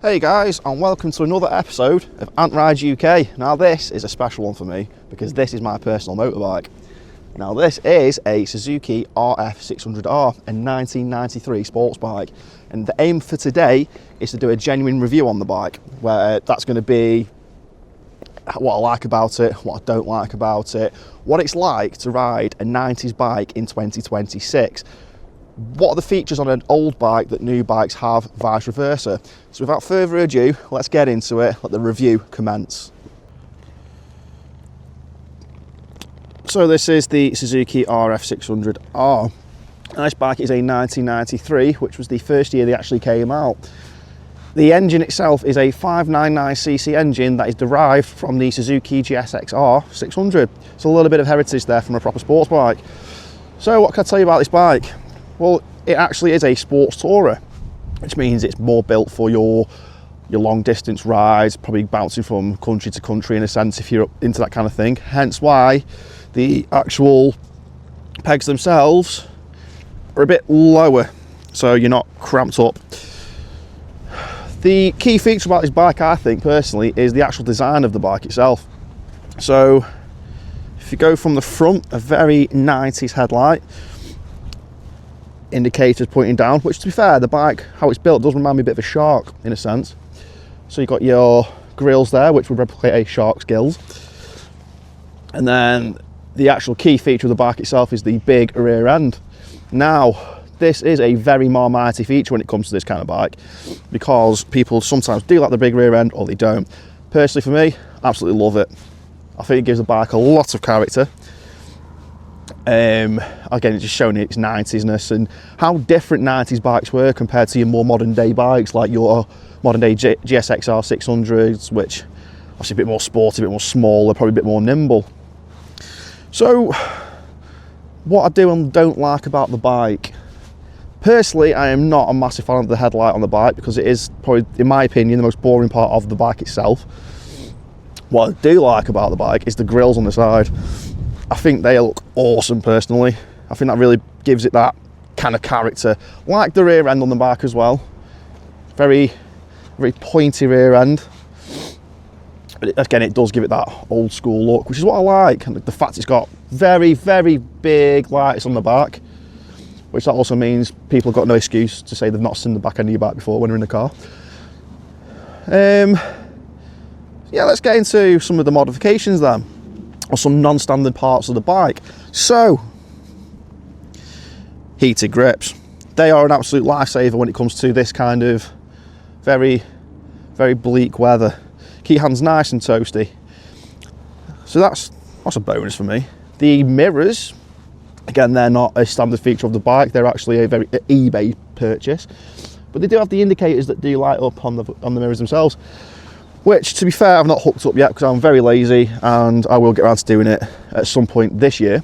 Hey guys, and welcome to another episode of Ant Rides UK. Now this is a special one for me because this is my personal motorbike. Now this is a Suzuki RF600R, a 1993 sports bike, and the aim for today is to do a genuine review on the bike, where that's going to be what I like about it, what I don't like about it, what it's like to ride a 90s bike in 2026. What are the features on an old bike that new bikes have, vice versa? So without further ado, let's get into it, let the review commence. So this is the Suzuki RF600R. This bike is a 1993, which was the first year they actually came out. The engine itself is a 599cc engine that is derived from the Suzuki GSX-R 600. So a little bit of heritage there from a proper sports bike. So what can I tell you about this bike? Well, it actually is a sports tourer, which means it's more built for your long distance rides, probably bouncing from country to country in a sense if you're into that kind of thing. Hence why the actual pegs themselves are a bit lower, so you're not cramped up. The key feature about this bike, I think personally, is the actual design of the bike itself. So if you go from the front, a very 90s headlight, indicators pointing down, which to be fair, the bike, how it's built, does remind me a bit of a shark in a sense. So you've got your grills there, which would replicate a shark's gills. And then the actual key feature of the bike itself is the big rear end. Now, this is a very Marmite feature when it comes to this kind of bike, because people sometimes do like the big rear end or they don't. Personally for me, absolutely love it. I think it gives the bike a lot of character. Again, it's just showing its 90s-ness and how different 90s bikes were compared to your more modern day bikes like your modern day GSX-R 600s, which obviously a bit more sporty, a bit more smaller, probably a bit more nimble. So what I do and don't like about the bike, personally I am not a massive fan of the headlight on the bike because it is probably, in my opinion, the most boring part of the bike itself. What I do like about the bike is the grills on the side. I think they look awesome personally. I think that really gives it that kind of character. Like the rear end on the bike as well. Very, very pointy rear end. But again, it does give it that old school look, which is what I like. And the fact it's got very, very big lights on the back, which that also means people have got no excuse to say they've not seen the back end of your bike before when they're in the car. Yeah, let's get into some of the modifications then, or some non-standard parts of the bike. So, heated grips. They are an absolute lifesaver when it comes to this kind of very, very bleak weather. Keep your hands nice and toasty. So that's a bonus for me. The mirrors, again, they're not a standard feature of the bike. They're actually a very eBay purchase, but they do have the indicators that do light up on the mirrors themselves, which, to be fair, I've not hooked up yet because I'm very lazy and I will get around to doing it at some point this year.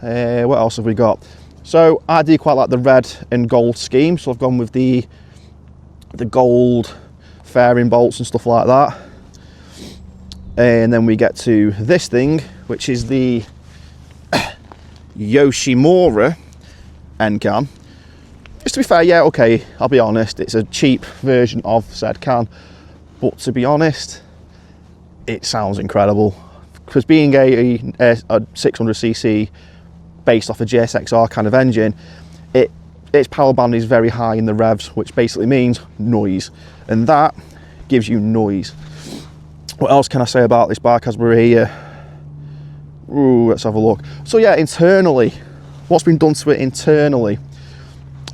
What else have we got? So I do quite like the red and gold scheme, so I've gone with the gold fairing bolts and stuff like that. And then we get to this thing, which is the Yoshimura end can. Just to be fair, yeah, okay, I'll be honest, it's a cheap version of said can. But to be honest, it sounds incredible. Because being a 600cc based off a GSX-R kind of engine, its power band is very high in the revs, which basically means noise. And that gives you noise. What else can I say about this bike as we're here? Ooh, let's have a look. So yeah, internally, what's been done to it internally?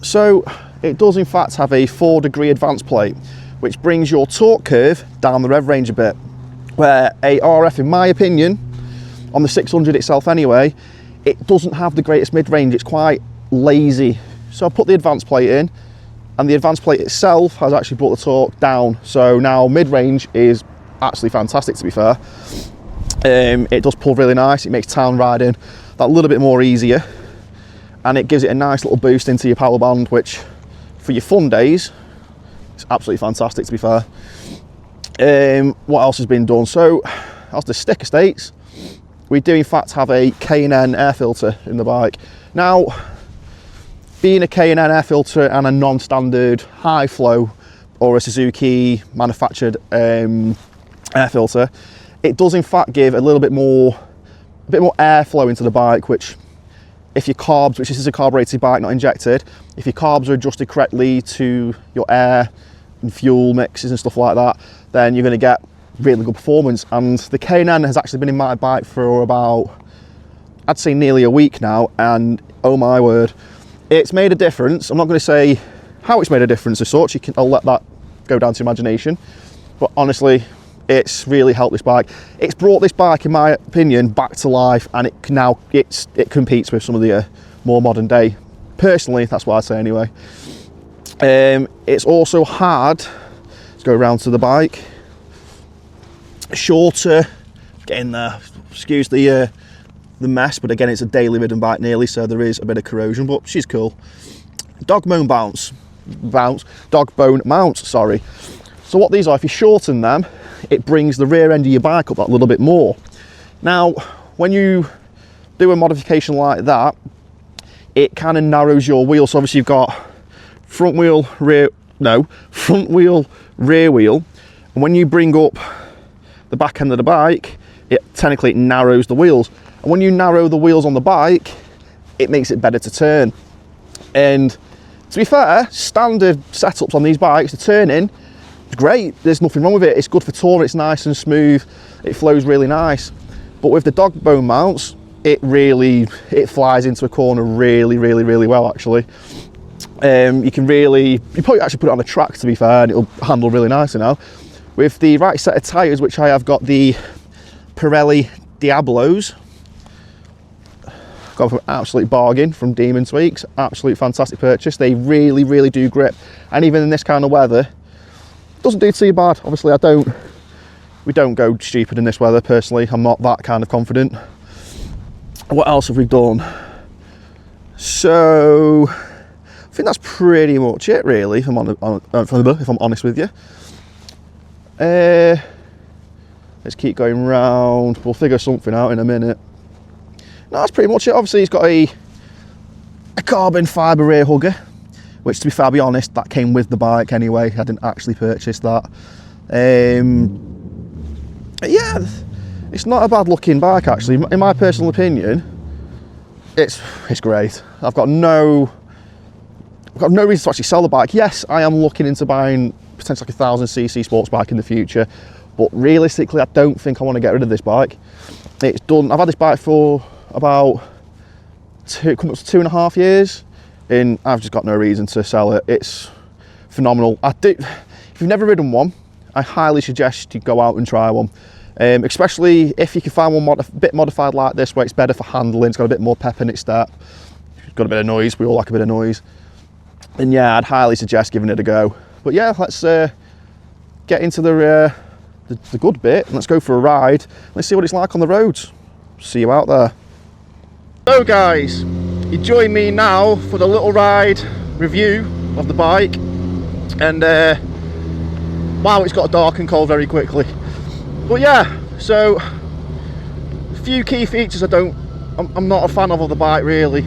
So it does in fact have a 4-degree advance plate, which brings your torque curve down the rev range a bit, where a RF, in my opinion, on the 600 itself anyway, it doesn't have the greatest mid-range. It's quite lazy. So I put the advance plate in, and the advance plate itself has actually brought the torque down. So now mid-range is absolutely fantastic, to be fair. It does pull really nice. It makes town riding that little bit more easier, and it gives it a nice little boost into your power band, which for your fun days, it's absolutely fantastic, to be fair. What else has been done? So, as the sticker states, we do in fact have a K&N air filter in the bike. Now, being a K&N air filter and a non-standard high flow or a Suzuki manufactured air filter, it does in fact give a bit more airflow into the bike, which if your carbs, which this is a carbureted bike, not injected, if your carbs are adjusted correctly to your air and fuel mixes and stuff like that, then you're going to get really good performance. And the K&N has actually been in my bike for about, I'd say nearly a week now, and oh my word, it's made a difference. I'm not going to say how it's made a difference as such, I'll let that go down to imagination, but honestly, it's really helped this bike. It's brought this bike, in my opinion, back to life, and it competes with some of the more modern day. Personally, that's what I'd say anyway. It's also had, let's go around to the bike, shorter, getting there, excuse the mess, but again, it's a daily ridden bike nearly, so there is a bit of corrosion, but she's cool. Dog bone mounts, sorry. So what these are, if you shorten them, it brings the rear end of your bike up that little bit more. Now, when you do a modification like that, it kind of narrows your wheel. So obviously you've got front wheel, rear wheel. And when you bring up the back end of the bike, it technically narrows the wheels. And when you narrow the wheels on the bike, it makes it better to turn. And to be fair, standard setups on these bikes, the turning, it's great, there's nothing wrong with it. It's good for touring, it's nice and smooth, it flows really nice. But with the dog bone mounts, it flies into a corner really well actually. You probably actually put it on a track, to be fair, and it'll handle really nicely now. With the right set of tyres, which I have got the Pirelli Diablos, got an absolute bargain from Demon Tweaks, absolute fantastic purchase. They really do grip, and even in this kind of weather, doesn't do too bad. Obviously we don't go stupid in this weather personally, I'm not that kind of confident. What else have we done? So I think that's pretty much it really, if I'm honest with you. Let's keep going round, we'll figure something out in a minute. No, that's pretty much it. Obviously it's got a carbon fibre rear hugger, which, to be fair, I'll be honest, that came with the bike anyway. I didn't actually purchase that. Yeah, it's not a bad looking bike actually. In my personal opinion, it's great. I've got no reason to actually sell the bike. Yes, I am looking into buying potentially like a 1000cc sports bike in the future, but realistically, I don't think I want to get rid of this bike. It's done. I've had this bike for about coming up to 2.5 years. And I've just got no reason to sell it. It's phenomenal. If you've never ridden one, I highly suggest you go out and try one. Especially if you can find one a bit modified like this, where it's better for handling, it's got a bit more pep in its step, it's got a bit of noise, we all like a bit of noise. And yeah, I'd highly suggest giving it a go. But yeah, let's get into the good bit, and let's go for a ride. Let's see what it's like on the roads. See you out there. So guys, you join me now for the little ride review of the bike, and wow, it's got dark and cold very quickly. But yeah, so a few key features I'm not a fan of the bike really.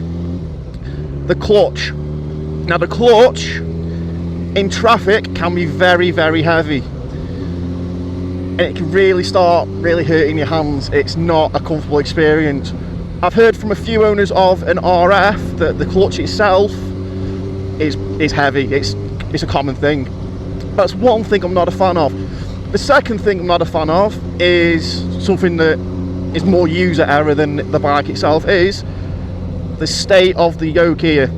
The clutch. Now the clutch in traffic can be very heavy, and it can really start hurting your hands. It's not a comfortable experience. I've heard from a few owners of an RF that the clutch itself is heavy. It's a common thing. That's one thing I'm not a fan of. The second thing I'm not a fan of is something that is more user error than the bike itself, is the state of the yoke here.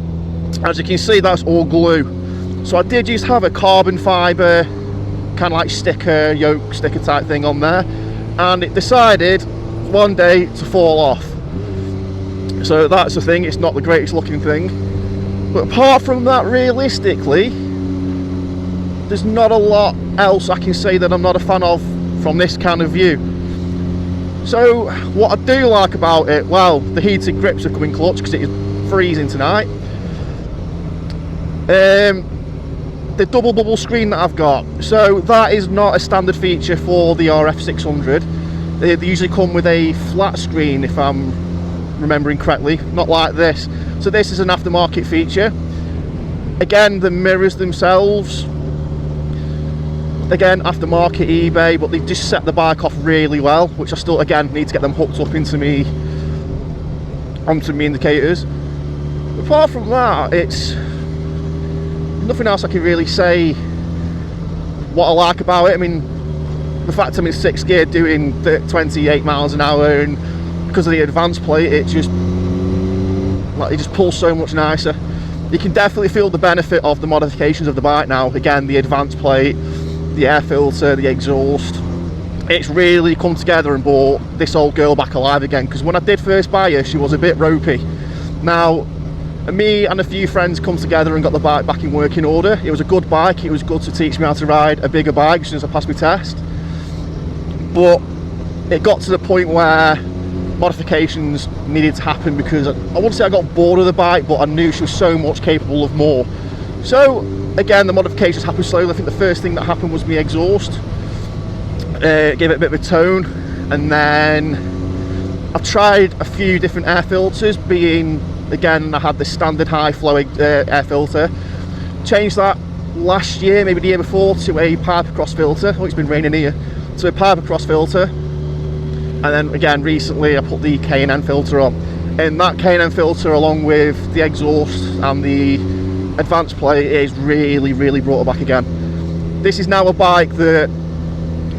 As you can see, that's all glue. So I did just have a carbon fibre kind of like sticker, yoke sticker type thing on there, and it decided one day to fall off. So that's the thing, it's not the greatest looking thing. But apart from that, realistically, there's not a lot else I can say that I'm not a fan of from this kind of view. So what I do like about it, well, the heated grips are coming clutch because it is freezing tonight. The double bubble screen that I've got, so that is not a standard feature for the RF600. They usually come with a flat screen, if I'm remembering correctly, not like this. So this is an aftermarket feature. Again, the mirrors themselves, again, aftermarket eBay, but they just set the bike off really well, which I still, again, need to get them hooked up onto me indicators. Apart from that, it's nothing else I can really say what I like about it. I mean, the fact I'm in 6th gear doing 28 miles an hour, and because of the advanced plate, it just pulls so much nicer. You can definitely feel the benefit of the modifications of the bike now. Again, the advanced plate, the air filter, the exhaust. It's really come together and brought this old girl back alive again, because when I did first buy her, she was a bit ropey. Now, me and a few friends come together and got the bike back in working order. It was a good bike. It was good to teach me how to ride a bigger bike as soon as I passed my test. But it got to the point where modifications needed to happen, because I wouldn't say I got bored of the bike, but I knew she was so much capable of more. So again, the modifications happened slowly. I think the first thing that happened was my exhaust. Gave it a bit of a tone, and then I've tried a few different air filters, being, again, I had the standard high flow air filter. Changed that last year, maybe the year before, to a Piper Cross filter. Oh, it's been raining here. To a Piper Cross filter. And then again, recently I put the K&N filter on. And that K&N filter, along with the exhaust and the advanced plate, is really brought it back again. This is now a bike that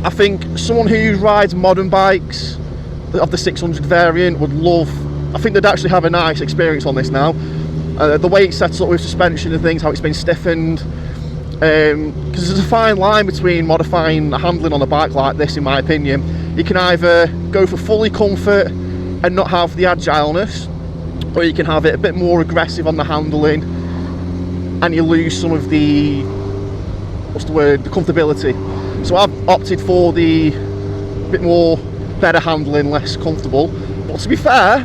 I think someone who rides modern bikes of the 600 variant would love. I think they'd actually have a nice experience on this now. The way it's set up with suspension and things, how it's been stiffened, because there's a fine line between modifying the handling on a bike like this, in my opinion. You can either go for fully comfort and not have the agileness, or you can have it a bit more aggressive on the handling and you lose some of the, what's the word, the comfortability. So I've opted for the bit more better handling, less comfortable, but to be fair,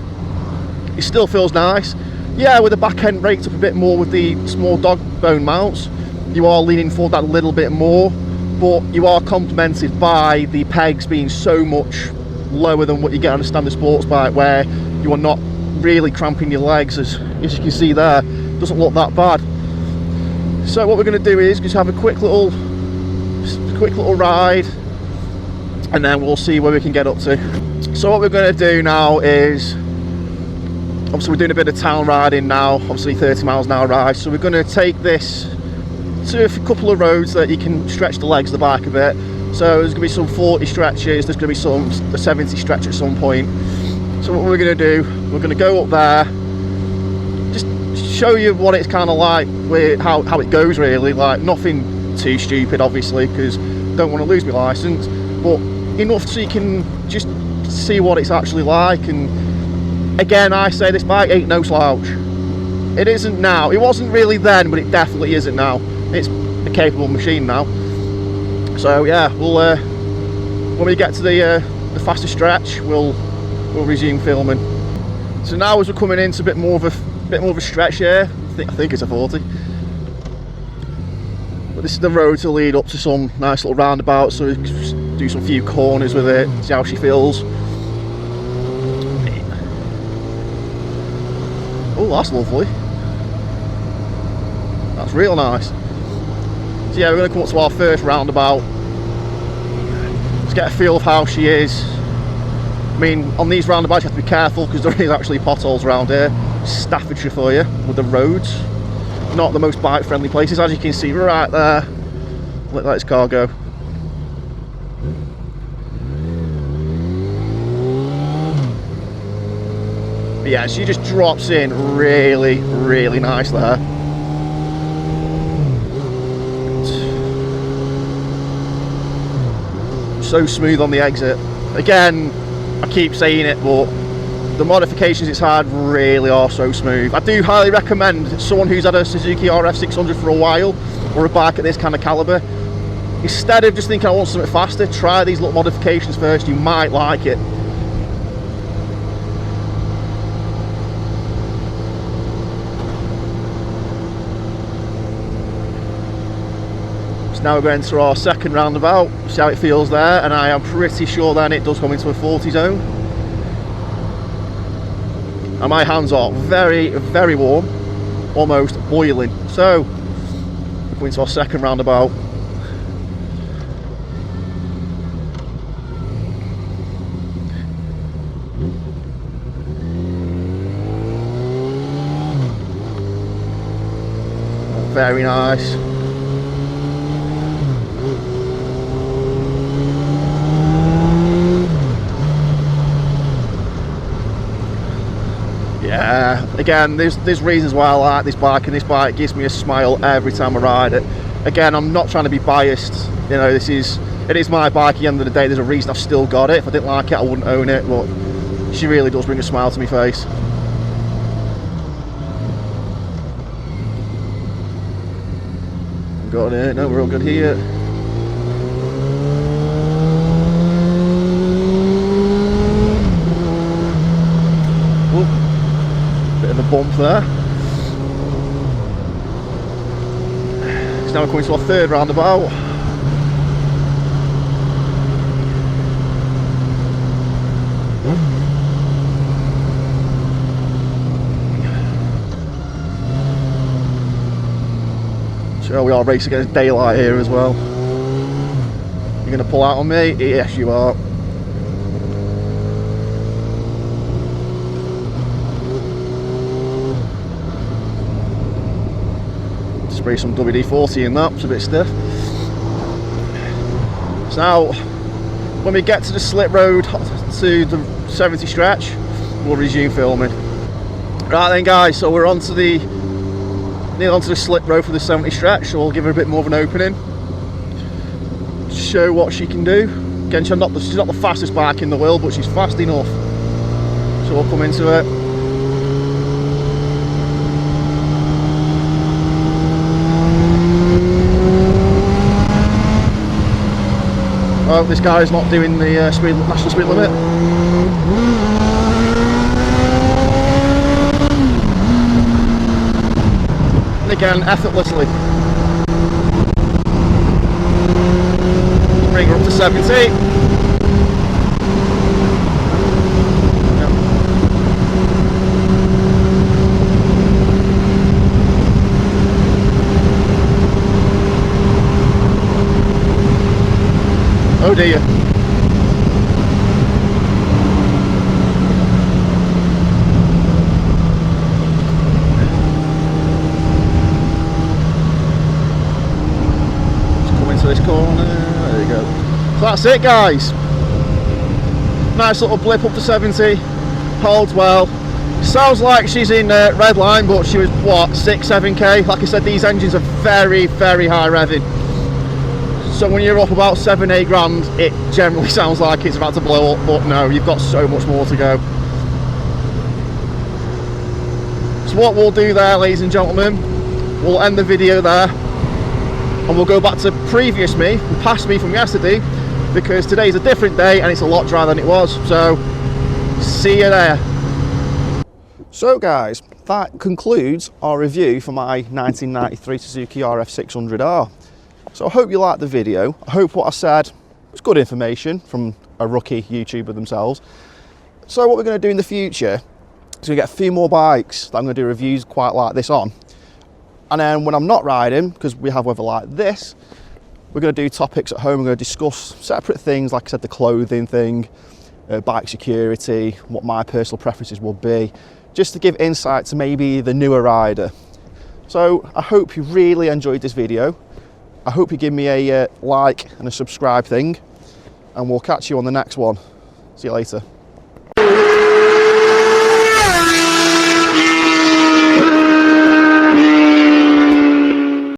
it still feels nice. Yeah, with the back end raked up a bit more with the small dog bone mounts, you are leaning forward that little bit more, but you are complemented by the pegs being so much lower than what you get on a standard sports bike, where you are not really cramping your legs, as you can see there. It doesn't look that bad. So what we're going to do is just have a quick little ride, and then we'll see where we can get up to. So what we're going to do now is, obviously we're doing a bit of town riding now, obviously 30 miles an hour ride, so we're going to take this to a couple of roads that you can stretch the legs of the bike a bit. So there's going to be some 40 stretches, there's going to be some 70 stretch at some point. So what we're going to do, we're going to go up there, just show you what it's kind of like, with how it goes really, like nothing too stupid obviously, because don't want to lose my license, but enough so you can just see what it's actually like. And again, I say this bike ain't no slouch. It isn't now. It wasn't really then, but it definitely isn't now. It's a capable machine now. So yeah, we'll when we get to the faster stretch, we'll resume filming. So now as we're coming into a bit more of a stretch here, I think it's a 40. But this is the road to lead up to some nice little roundabouts, so we can do some few corners with it, see how she feels. Oh, that's lovely. That's real nice. So yeah, we're going to come up to our first roundabout. Let's get a feel of how she is. I mean, on these roundabouts you have to be careful, because there is actually potholes around here. Staffordshire for you, with the roads. Not the most bike friendly places, as you can see right there. Let this car go. But yeah, she just drops in really nice there. So smooth on the exit. Again, I keep saying it, but the modifications it's had really are so smooth. I do highly recommend someone who's had a Suzuki RF600 for a while, or a bike at this kind of caliber, instead of just thinking I want something faster, try these little modifications first. You might like it. So now we're going to our second roundabout, see how it feels there, and I am pretty sure then it does come into a 40 zone. And my hands are very warm, almost boiling. So we're going to our second roundabout. very nice. Yeah, again, there's reasons why I like this bike, and this bike gives me a smile every time I ride it. Again, I'm not trying to be biased, you know, it is my bike at the end of the day. There's a reason I've still got it. If I didn't like it, I wouldn't own it, but she really does bring a smile to my face. Got it, no, we're all good here. Bit of a bump there. So now we're coming to our third roundabout. So we are racing against daylight here as well. You're going to pull out on me? Yes, you are. Spray some WD-40 in that, it's a bit stiff. So now, when we get to the slip road to the 70 stretch, we'll resume filming. Right then guys, so we're nearly onto the slip road for the 70 stretch, so we'll give her a bit more of an opening. Show what she can do. Again, she's not the fastest bike in the world, but she's fast enough. So we'll come into it. Oh, this guy is not doing the national speed limit. And again, effortlessly. Bring her up to 70. Yep. Oh dear. This corner, there you go. So that's it guys, nice little blip up to 70, holds well. Sounds like she's in red line, but she was what, 6-7k. Like I said, these engines are very high revving, so when you're up about 7-8 grand it generally sounds like it's about to blow up, but no, you've got so much more to go. So what we'll do there, ladies and gentlemen, we'll end the video there. And we'll go back to previous me, past me from yesterday, because today's a different day and it's a lot drier than it was. So, see you there. So guys, that concludes our review for my 1993 Suzuki RF600R. So I hope you liked the video. I hope what I said was good information from a rookie YouTuber themselves. So what we're going to do in the future is we're going to get a few more bikes that I'm going to do reviews quite like this on. And then when I'm not riding, because we have weather like this, we're going to do topics at home. We're going to discuss separate things, like I said, the clothing thing, bike security, what my personal preferences will be, just to give insight to maybe the newer rider. So I hope you really enjoyed this video. I hope you give me a like and a subscribe thing, and we'll catch you on the next one. See you later.